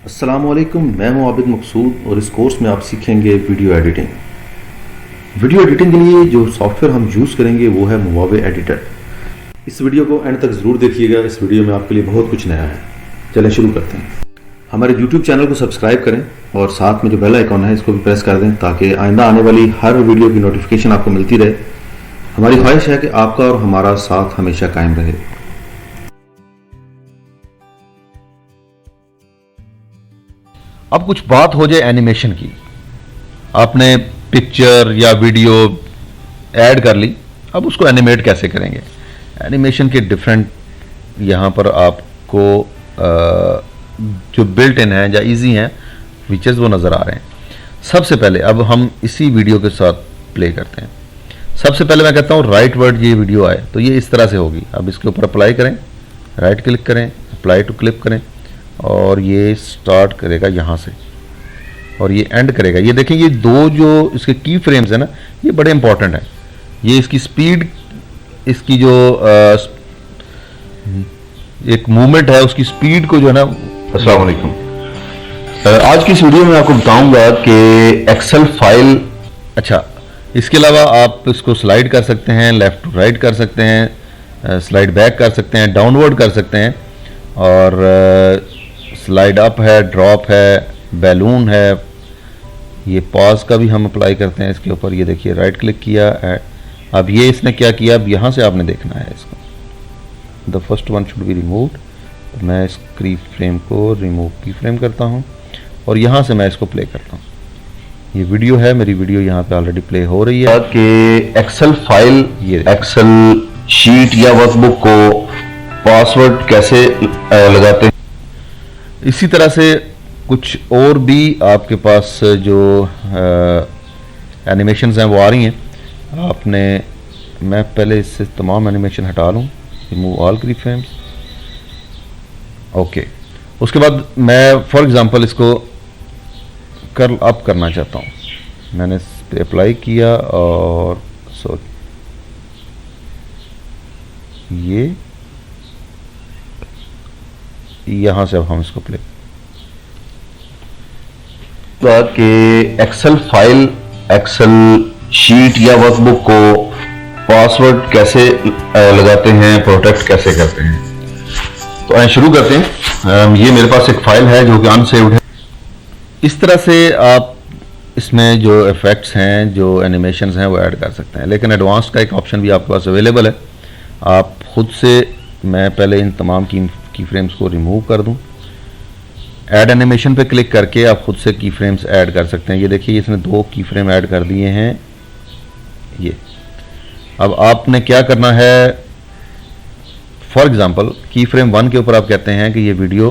अस्सलामुअलैकुम, मैं हूं आबिद मकसूद और इस कोर्स में आप सीखेंगे वीडियो एडिटिंग। वीडियो एडिटिंग के लिए जो सॉफ्टवेयर हम यूज़ करेंगे वो है मोवावे एडिटर। इस वीडियो को एंड तक ज़रूर देखिएगा, इस वीडियो में आपके लिए बहुत कुछ नया है। चलें शुरू करते हैं। हमारे यूट्यूब चैनल को सब्सक्राइब करें और साथ में जो बेल आइकॉन है इसको भी प्रेस कर दें ताकि आइंदा आने वाली हर वीडियो की नोटिफिकेशन आपको मिलती रहे। हमारी ख्वाहिश है कि आपका और हमारा साथ हमेशा कायम रहे। अब कुछ बात हो जाए एनिमेशन की। आपने पिक्चर या वीडियो ऐड कर ली, अब उसको एनिमेट कैसे करेंगे। एनिमेशन के डिफरेंट यहाँ पर आपको जो बिल्ट इन है या इजी हैं फीचर्स वो नज़र आ रहे हैं। सबसे पहले अब हम इसी वीडियो के साथ प्ले करते हैं। सबसे पहले मैं कहता हूँ राइट वर्ड ये वीडियो आए तो ये इस तरह से होगी। अब इसके ऊपर अप्लाई करें, राइट क्लिक करें, अप्लाई टू क्लिप करें और ये स्टार्ट करेगा यहाँ से और ये एंड करेगा। ये देखें, ये दो जो इसके की फ्रेम्स है ना, ये बड़े इंपॉर्टेंट है। ये इसकी स्पीड, इसकी जो एक मूवमेंट है उसकी स्पीड को जो है ना। अस्सलाम वालेकुम। आज की इस वीडियो में आपको बताऊंगा कि एक्सेल फाइल। अच्छा, इसके अलावा आप इसको स्लाइड कर सकते हैं, लेफ्ट टू राइट कर सकते हैं, स्लाइड बैक कर सकते हैं, डाउनवर्ड कर सकते हैं और स्लाइड अप है, ड्रॉप है, बैलून है। ये पॉज का भी हम अप्लाई करते हैं इसके ऊपर। ये देखिए, राइट क्लिक किया। अब ये इसने क्या किया, अब यहाँ से आपने देखना है इसको। The first one should be removed. तो मैं इस की फ्रेम को रिमूव की फ्रेम करता हूँ और यहाँ से मैं इसको प्ले करता हूँ। ये वीडियो है, मेरी वीडियो यहाँ पे ऑलरेडी प्ले हो रही है कि एक्सेल फाइल, ये एक्सेल शीट या वर्कबुक को पासवर्ड कैसे लगाते हैं। इसी तरह से कुछ और भी आपके पास जो एनिमेशंस हैं वो आ रही हैं। आपने, मैं पहले इससे तमाम एनिमेशन हटा लूँ, रिमूव ऑल की फ्रेम्स। ओके, उसके बाद मैं फॉर एग्जांपल इसको कर्ल अप करना चाहता हूँ। मैंने इस पर अप्लाई किया और सॉरी ये यहाँ से अब हम इसको प्ले कि एक्सेल फाइल, एक्सेल शीट या वर्कबुक को पासवर्ड कैसे लगाते हैं, प्रोटेक्ट कैसे करते हैं। तो आइए शुरू करते हैं। ये मेरे पास एक फाइल है जो कि अनसेव्ड है। इस तरह से आप इसमें जो इफेक्ट्स हैं, जो एनिमेशंस हैं वो ऐड कर सकते हैं। लेकिन एडवांस का एक ऑप्शन भी आपके पास अवेलेबल है। आप खुद से, मैं पहले इन तमाम की फ्रेम्स को रिमूव कर दूं। ऐड एनिमेशन पे क्लिक करके आप खुद से की फ्रेम्स ऐड कर सकते हैं। ये देखिए, इसने 2 की फ्रेम ऐड कर दिए हैं। ये अब आपने क्या करना है, फॉर एग्जांपल की फ्रेम 1 के ऊपर आप कहते हैं कि ये वीडियो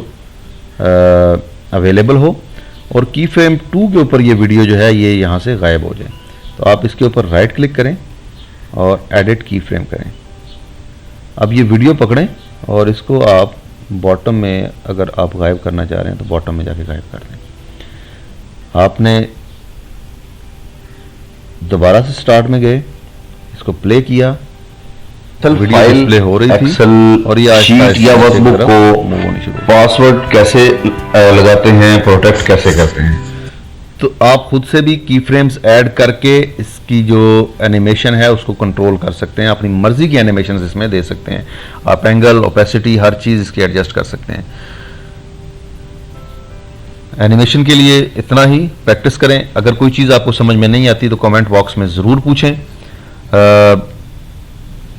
अवेलेबल हो और की फ्रेम 2 के ऊपर ये वीडियो जो है ये यहाँ से गायब हो जाए। तो आप इसके ऊपर राइट क्लिक करें और एडिट की फ्रेम करें। अब ये वीडियो पकड़ें और इसको आप बॉटम में, अगर आप गायब करना चाह रहे हैं तो बॉटम में जाके गायब कर दें। आपने दोबारा से स्टार्ट में गए, इसको प्ले किया, वीडियो डिस्प्ले हो रही थी और ये शीट या वर्कबुक को पासवर्ड कैसे लगाते हैं, प्रोटेक्ट कैसे करते हैं। तो आप खुद से भी की फ्रेम्स ऐड करके इसकी जो एनिमेशन है उसको कंट्रोल कर सकते हैं। अपनी मर्जी की एनिमेशन इसमें दे सकते हैं। आप एंगल, ओपेसिटी, हर चीज़ इसकी एडजस्ट कर सकते हैं। एनिमेशन के लिए इतना ही, प्रैक्टिस करें। अगर कोई चीज़ आपको समझ में नहीं आती तो कमेंट बॉक्स में ज़रूर पूछें।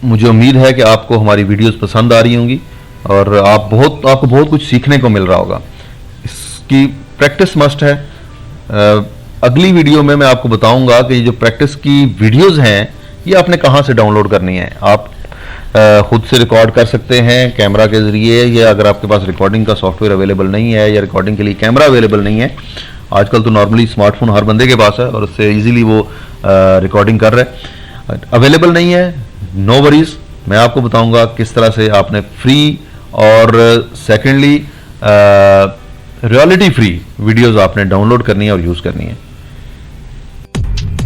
मुझे उम्मीद है कि आपको हमारी वीडियोस पसंद आ रही होंगी और आपको बहुत कुछ सीखने को मिल रहा होगा। इसकी प्रैक्टिस मस्ट है। अगली वीडियो में मैं आपको बताऊंगा कि जो प्रैक्टिस की वीडियोस हैं ये आपने कहां से डाउनलोड करनी है। आप खुद से रिकॉर्ड कर सकते हैं कैमरा के ज़रिए, या अगर आपके पास रिकॉर्डिंग का सॉफ्टवेयर अवेलेबल नहीं है या रिकॉर्डिंग के लिए कैमरा अवेलेबल नहीं है। आजकल तो नॉर्मली स्मार्टफोन हर बंदे के पास है और उससे ईजिली वो रिकॉर्डिंग कर रहे हैं। अवेलेबल नहीं है, नो वरीज, मैं आपको बताऊंगा किस तरह से आपने फ्री और सेकेंडली रियलिटी फ्री वीडियोस आपने डाउनलोड करनी है और यूज़ करनी है।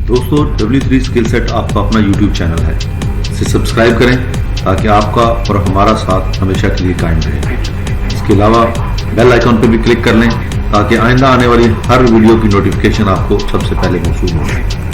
दोस्तों, W3 स्किल सेट आपका अपना YouTube चैनल है, इसे सब्सक्राइब करें ताकि आपका और हमारा साथ हमेशा के लिए कायम रहे। इसके अलावा बेल आइकॉन पर भी क्लिक कर लें ताकि आइंदा आने वाली हर वीडियो की नोटिफिकेशन आपको सबसे पहले मौसूल हो।